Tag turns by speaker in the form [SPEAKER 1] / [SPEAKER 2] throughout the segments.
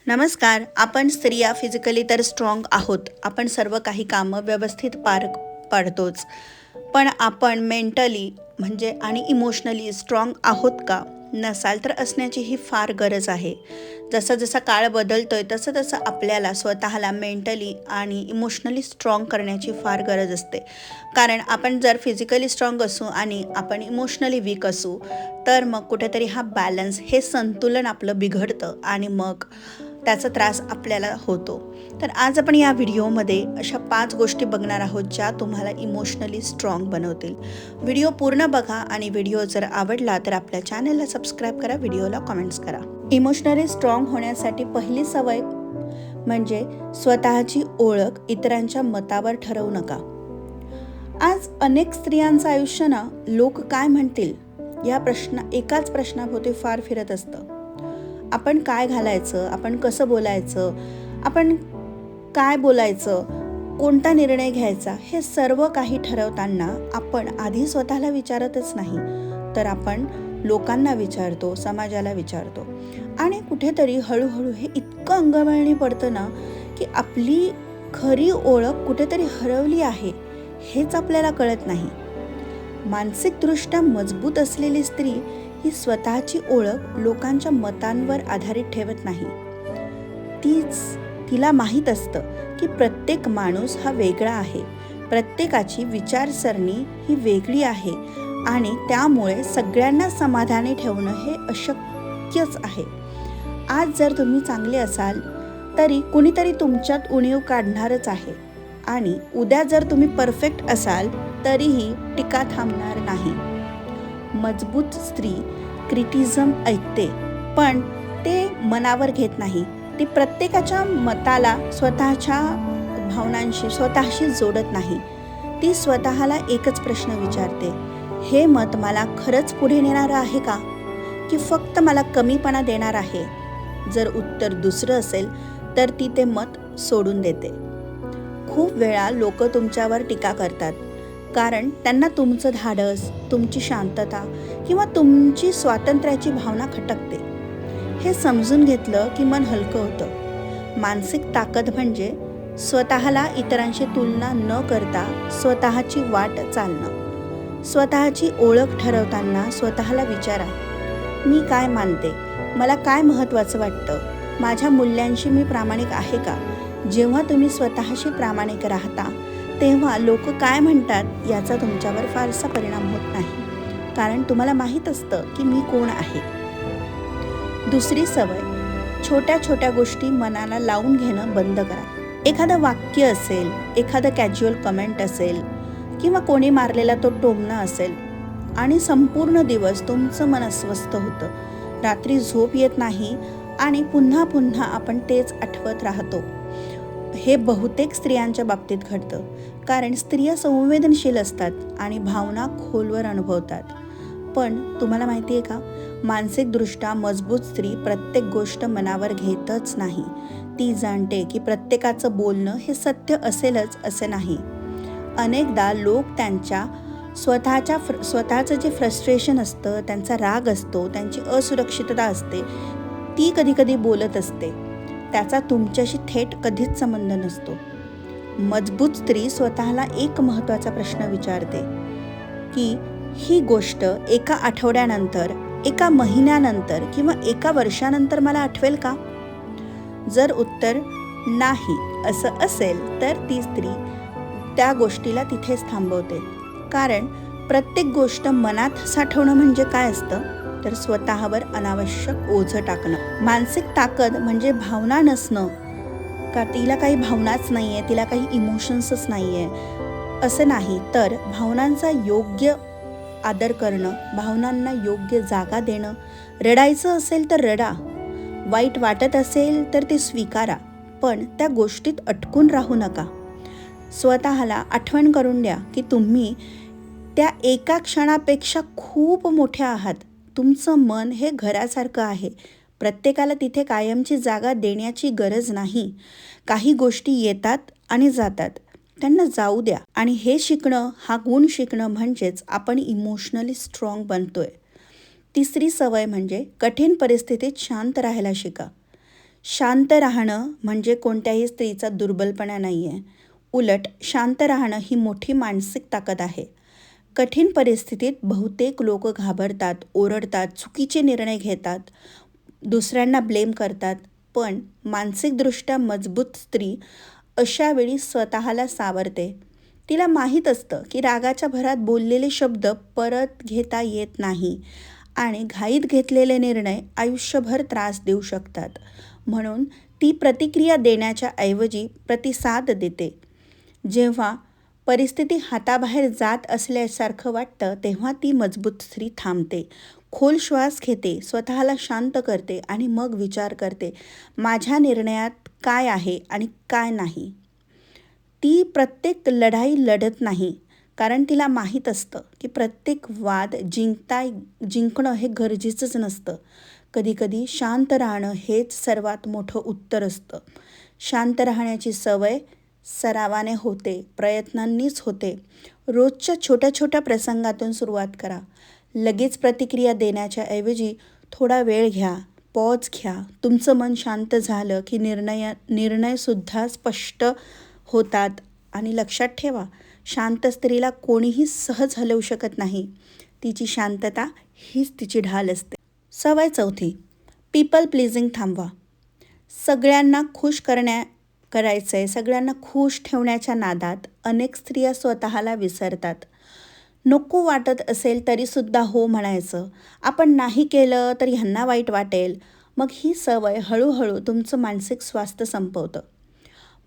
[SPEAKER 1] नमस्कार. आपण स्त्रिया फिजिकली तर स्ट्रॉंग आहोत. आपण सर्व काही कामं व्यवस्थित पार पाडतोच. पण आपण मेंटली म्हणजे आणि इमोशनली स्ट्रॉंग आहोत का? नसाल तर असण्याची ही फार गरज आहे. जसा जसा काळ बदलतोय तसं तसं आपल्याला स्वतःला मेंटली आणि इमोशनली स्ट्रॉंग करण्याची फार गरज असते. कारण आपण जर फिजिकली स्ट्रॉंग असू आणि आपण इमोशनली वीक असू तर मग कुठेतरी हा बॅलन्स हे संतुलन आपलं बिघडतं आणि मग त्याचा त्रास आपल्याला होतो. तर आज आपण या व्हिडिओमध्ये अशा 5 गोष्टी बघणार आहोत ज्या तुम्हाला इमोशनली स्ट्रॉंग बनवतील. व्हिडिओ पूर्ण बघा आणि व्हिडिओ जर आवडला तर आपल्या चॅनलला सबस्क्राईब करा, व्हिडिओला कमेंट्स करा. इमोशनली स्ट्रॉंग होण्यासाठी पहिली सवय म्हणजे स्वतःची ओळख इतरांच्या मतावर ठरवू नका. आज अनेक स्त्रियांचं आयुष्य ना लोक काय म्हणतील या एकाच प्रश्नाभोवती फार फिरत असतं. आपण काय घालायचं, आपण कसं बोलायचं, आपण काय बोलायचं, कोणता निर्णय घ्यायचा, हे सर्व काही ठरवताना आपण आधी स्वतःला विचारतच नाही, तर आपण लोकांना विचारतो, समाजाला विचारतो आणि कुठेतरी हळूहळू हे इतकं अंगवळणी पडतं ना की आपली खरी ओळख कुठेतरी हरवली आहे हेच आपल्याला कळत नाही. मानसिकदृष्ट्या मजबूत असलेली स्त्री ही स्वतःची ओळख लोकांच्या मतांवर आधारित ठेवत नाही. तिला माहीत असतं की प्रत्येक माणूस हा वेगळा आहे, प्रत्येकाची विचारसरणी ही वेगळी आहे आणि त्यामुळे सगळ्यांना समाधानी ठेवणं हे अशक्यच आहे. आज जर तुम्ही चांगले असाल तरी कुणीतरी तुमच्यात उणीव काढणारच आहे आणि उद्या जर तुम्ही परफेक्ट असाल तरीही टीका थांबणार नाही. मजबूत स्त्री क्रिटिझम ऐकते पण ते मनावर घेत नाही. ती प्रत्येकाच्या मताला स्वतःच्या भावनांशी स्वतःशी जोडत नाही. ती स्वतःला एकच प्रश्न विचारते, हे मत मला खरंच पुढे नेणार आहे का की फक्त मला कमीपणा देणार आहे? जर उत्तर दुसरं असेल तर ती ते मत सोडून देते. खूप वेळा लोक तुमच्यावर टीका करतात कारण त्यांना तुमचं धाडस, तुमची शांतता किंवा तुमची स्वातंत्र्याची भावना खटकते. हे समजून घेतलं की मन हलकं होतं. मानसिक ताकद म्हणजे स्वतःला इतरांशी तुलना न करता स्वतःची वाट चालणं. स्वतःची ओळख ठरवताना स्वतःला विचारा, मी काय मानते, मला काय महत्त्वाचं वाटतं, माझ्या मूल्यांशी मी प्रामाणिक आहे का? जेव्हा तुम्ही स्वतःशी प्रामाणिक राहता तेव्हा लोक काय म्हणतात याचा तुमच्यावर फारसा परिणाम होत नाही, कारण तुम्हाला माहीत असतं की मी कोण आहे. दुसरी सवय, छोट्या छोट्या गोष्टी मनाला लावून घेणं बंद करा. एखादं वाक्य असेल, एखादं कॅज्युअल कमेंट असेल किंवा कोणी मारलेला तो टोमणा असेल आणि संपूर्ण दिवस तुमचं मन अस्वस्थ होतं, रात्री झोप येत नाही आणि पुन्हा पुन्हा आपण तेच आठवत राहतो. हे बहुतेक स्त्रियांच्या बाबतीत घडतं कारण स्त्रिया संवेदनशील असतात आणि भावना खोलवर अनुभवतात. पण तुम्हाला माहिती आहे का, मानसिकदृष्ट्या मजबूत स्त्री प्रत्येक गोष्ट मनावर घेतच नाही. ती जाणते की प्रत्येकाचं बोलणं हे सत्य असेलच असं नाही. अनेकदा लोक त्यांच्या स्वतःचं जे फ्रस्ट्रेशन असतं, त्यांचा राग असतो, त्यांची असुरक्षितता असते, ती कधी बोलत असते. त्याचा तुमच्याशी थेट कधीच संबंध नसतो. मजबूत स्त्री स्वतःला एक महत्त्वाचा प्रश्न विचारते की ही गोष्ट एका आठवड्यानंतर, एका महिन्यानंतर किंवा एका वर्षानंतर मला आठवेल का? जर उत्तर नाही असं असेल तर ती स्त्री त्या गोष्टीला तिथेच थांबवते. कारण प्रत्येक गोष्ट मनात साठवणं म्हणजे काय असतं तर स्वतःवर अनावश्यक ओझं टाकणं. मानसिक ताकद म्हणजे भावना नसणं का तिला काही भावनाच नाही आहे, तिला काही इमोशन्सच नाही आहे असं नाही, तर भावनांचा योग्य आदर करणं, भावनांना योग्य जागा देणं. रडायचं असेल तर रडा, वाईट वाटत असेल तर ते स्वीकारा, पण त्या गोष्टीत अटकून राहू नका. स्वतःला आठवण करून द्या की तुम्ही त्या एका क्षणापेक्षा खूप मोठ्या आहात. तुमचं मन हे घरासारखं आहे, प्रत्येकाला तिथे कायमची जागा देण्याची गरज नाही. काही गोष्टी येतात आणि जातात, त्यांना जाऊ द्या. आणि हे शिकणं, हा गुण शिकणं म्हणजेच आपण इमोशनली स्ट्रॉंग बनतोय. तिसरी सवय म्हणजे कठीण परिस्थितीत शांत राहायला शिका. शांत राहणं म्हणजे कोणत्याही स्त्रीचा दुर्बलपणा नाही आहे. उलट शांत राहणं ही मोठी मानसिक ताकद आहे. कठीण परिस्थितीत बहुतेक लोक घाबरतात, ओरडतात, चुकीचे निर्णय घेतात, दुसऱ्यांना ब्लेम करतात. पण मानसिकदृष्ट्या मजबूत स्त्री अशा वेळी स्वतःला सावरते. तिला माहीत असतं की रागाच्या भरात बोललेले शब्द परत घेता येत नाही आणि घाईत घेतलेले निर्णय आयुष्यभर त्रास देऊ शकतात. म्हणून ती प्रतिक्रिया देण्याच्या ऐवजी प्रतिसाद देते. जेव्हा परिस्थिती हाताबाहेर जात असल्यासारखं वाटतं तेव्हा ती मजबूत स्त्री थांबते, खोल श्वास घेते, स्वतःला शांत करते आणि मग विचार करते, माझ्या निर्णयात काय आहे आणि काय नाही. ती प्रत्येक लढाई लढत नाही, कारण तिला माहीत असतं की प्रत्येक वाद जिंकणं हे गरजेचंच नसतं. कधीकधी शांत राहणं हेच सर्वात मोठं उत्तर असतं. शांत राहण्याची सवय सरावाने होते, प्रयत्नांनीच होते. रोजच्या छोट्या छोट्या प्रसंगातून सुरुवात करा. लगेच प्रतिक्रिया देण्याच्या ऐवजी थोडा वेळ घ्या, पॉज घ्या. तुमचं मन शांत झालं की निर्णयसुद्धा स्पष्ट होतात. आणि लक्षात ठेवा, शांत स्त्रीला कोणीही सहज हलवू शकत नाही. तिची शांतता हीच तिची ढाल असते. सवय 4, पीपल प्लीजिंग थांबवा. सगळ्यांना खुश करायचंय, सगळ्यांना खुश ठेवण्याच्या नादात अनेक स्त्रिया स्वतःला विसरतात. नको वाटत असेल तरीसुद्धा हो म्हणायचं. आपण नाही केलं तर ह्यांना वाईट वाटेल. मग ही सवय हळूहळू तुमचं मानसिक स्वास्थ्य संपवतं.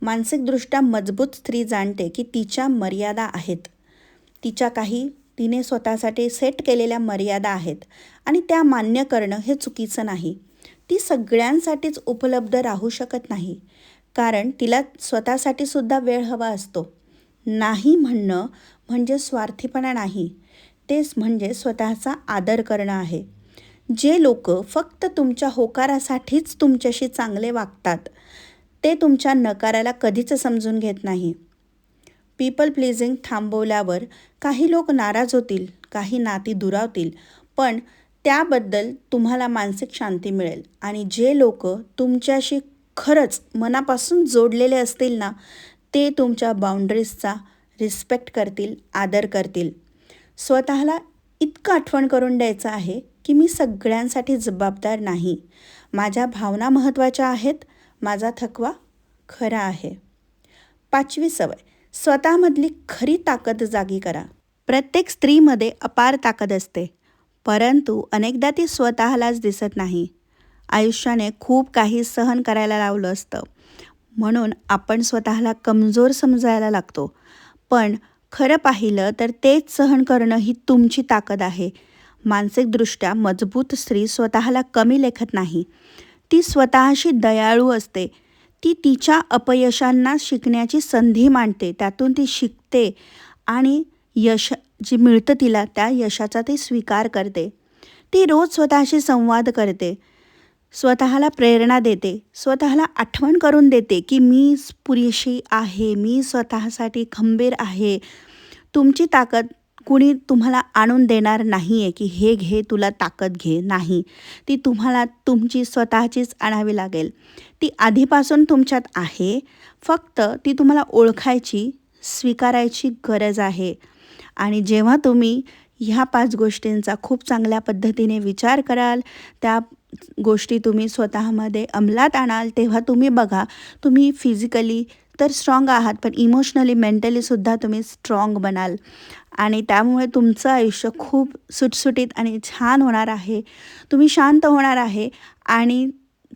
[SPEAKER 1] मानसिकदृष्ट्या मजबूत स्त्री जाणते की तिच्या मर्यादा आहेत. तिने स्वतःसाठी सेट केलेल्या मर्यादा आहेत आणि त्या मान्य करणं हे चुकीचं नाही. ती सगळ्यांसाठीच उपलब्ध राहू शकत नाही, कारण तिला स्वतःसाठी सुद्धा वेळ हवा असतो. नाही म्हणणं म्हणजे स्वार्थीपणा नाही, तेच म्हणजे स्वतःचा आदर करणं आहे. जे लोक फक्त तुमच्या होकारासाठीच तुमच्याशी चांगले वागतात, ते तुमच्या नकाराला कधीच समजून घेत नाही. पीपल प्लीजिंग थांबवल्यावर काही लोक नाराज होतील, काही नाती दुरावतील, पण त्याबद्दल तुम्हाला मानसिक शांती मिळेल. आणि जे लोक तुमच्याशी खरंच मनापासून जोडलेले असतील ना, ते तुमच्या बाउंड्रीजचा रिस्पेक्ट करतील, आदर करतील. स्वतःला इतकं आठवण करून द्यायचं आहे की मी सगळ्यांसाठी जबाबदार नाही. माझ्या भावना महत्त्वाच्या आहेत, माझा थकवा खरा आहे. 5वी सवय, स्वतःमधली खरी ताकद जागी करा. प्रत्येक स्त्रीमध्ये अपार ताकद असते, परंतु अनेकदा ती स्वतःलाच दिसत नाही. आयुष्याने खूप काही सहन करायला लावलं असतं, म्हणून आपण स्वतःला कमजोर समजायला लागतो. पण खरं पाहिलं तर तेच सहन करणं ही तुमची ताकद आहे. मानसिकदृष्ट्या मजबूत स्त्री स्वतःला कमी लेखत नाही. ती स्वतःशी दयाळू असते. ती तिच्या अपयशांना शिकण्याची संधी मानते, त्यातून ती शिकते आणि यश जे मिळतं तिला त्या यशाचा ती स्वीकार करते. ती रोज स्वतःशी संवाद करते, स्वतःला प्रेरणा देते, स्वतःला आठवण करून देते की मी पुरेशी आहे, मी स्वतःसाठी खंबीर आहे. तुमची ताकद कुणी तुम्हाला आणून देणार नाही आहे की हे घे, तुला ताकद घे. नाही, ती तुम्हाला तुमची स्वतःचीच आणावी लागेल. ती आधीपासून तुमच्यात आहे, फक्त ती तुम्हाला ओळखायची, स्वीकारायची गरज आहे. आणि जेव्हा तुम्ही ह्या 5 गोष्टींचा खूप चांगल्या पद्धतीने विचार कराल, त्या गोष्टी तुम्ही स्वतःमध्ये अंमलात आणाल, तेव्हा तुम्ही बघा, तुम्ही फिजिकली तर स्ट्रॉंग आहात, पण इमोशनली, मेंटलीसुद्धा तुम्ही स्ट्रॉंग बनाल. आणि त्यामुळे तुमचं आयुष्य खूप सुटसुटीत आणि छान होणार आहे. तुम्ही शांत होणार आहे आणि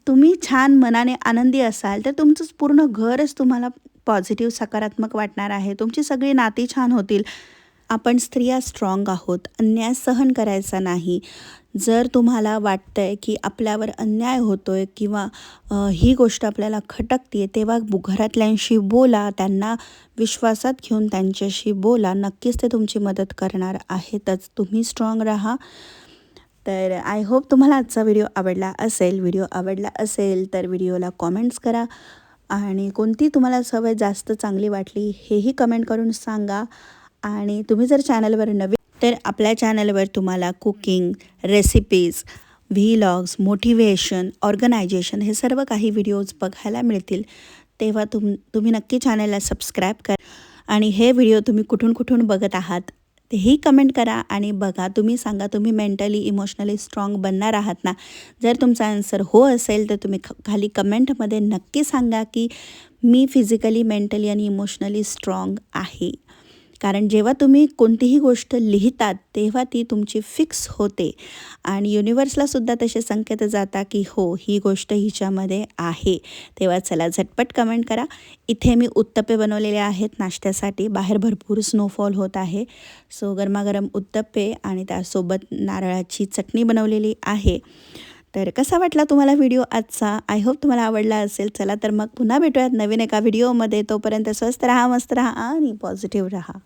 [SPEAKER 1] तुम्ही छान मनाने आनंदी असाल तर तुमचं पूर्ण घरच तुम्हाला पॉझिटिव्ह, सकारात्मक वाटणार आहे. तुमची सगळी नाती छान होतील. आपण स्त्रिया स्ट्रॉंग आहोत, अन्याय सहन करायचा नाही. जर तुम्हाला वाटतंय की आपल्यावर अन्याय होतोय किंवा ही गोष्ट आपल्याला खटकते, तेव्हा घरातल्यांशी बोला, त्यांना विश्वासात घेऊन त्यांच्याशी बोला. नक्कीच ते तुमची मदत करणार आहेतच. तुम्ही स्ट्रॉंग राहा. तर आय होप तुम्हाला आजचा व्हिडिओ आवडला असेल तर व्हिडिओला कॉमेंट्स करा आणि कोणती तुम्हाला सवय जास्त चांगली वाटली हेही कमेंट करून सांगा. आणि तुम्ही जर चॅनलवर नवीन तर आपल्या चॅनलवर तुम्हाला कुकिंग रेसिपीज व्हीलॉग्स, मोटिवेशन, ऑर्गनायझेशन हे सर्व काही व्हिडिओज बघायला मिळतील. तेव्हा तुम्ही नक्की चॅनलला सबस्क्राईब करा आणि हे व्हिडिओ तुम्ही कुठून बघत आहात तेही कमेंट करा आणि बघा. तुम्ही सांगा, तुम्ही मेंटली इमोशनली स्ट्रॉंग बनणार आहात ना? जर तुमचा आन्सर हो असेल तर तुम्ही खाली कमेंटमध्ये नक्की सांगा की मी फिजिकली, मेंटली आणि इमोशनली स्ट्रॉंग आहे. कारण जेव्हा तुम्ही कोणतीही गोष्ट लिहितात तेव्हा ती तुमची फिक्स होते आणि युनिवर्सलासुद्धा तसे संकेत जातात की हो, ही गोष्ट हिच्यामध्ये आहे. तेव्हा चला झटपट कमेंट करा. इथे मी उत्तप्पे बनवलेले आहेत नाश्त्यासाठी. बाहेर भरपूर स्नोफॉल होत आहे. सो गरमागरम उत्तप्पे आणि त्यासोबत नारळाची चटणी बनवलेली आहे. तर कसा वाटला तुम्हाला व्हिडिओ आजचा? आय होप तुम्हाला आवडला असेल. चला तर मग पुन्हा भेटूयात नवीन एका व्हिडिओमध्ये. तोपर्यंत स्वस्त राहा, मस्त राहा आणि पॉझिटिव्ह राहा.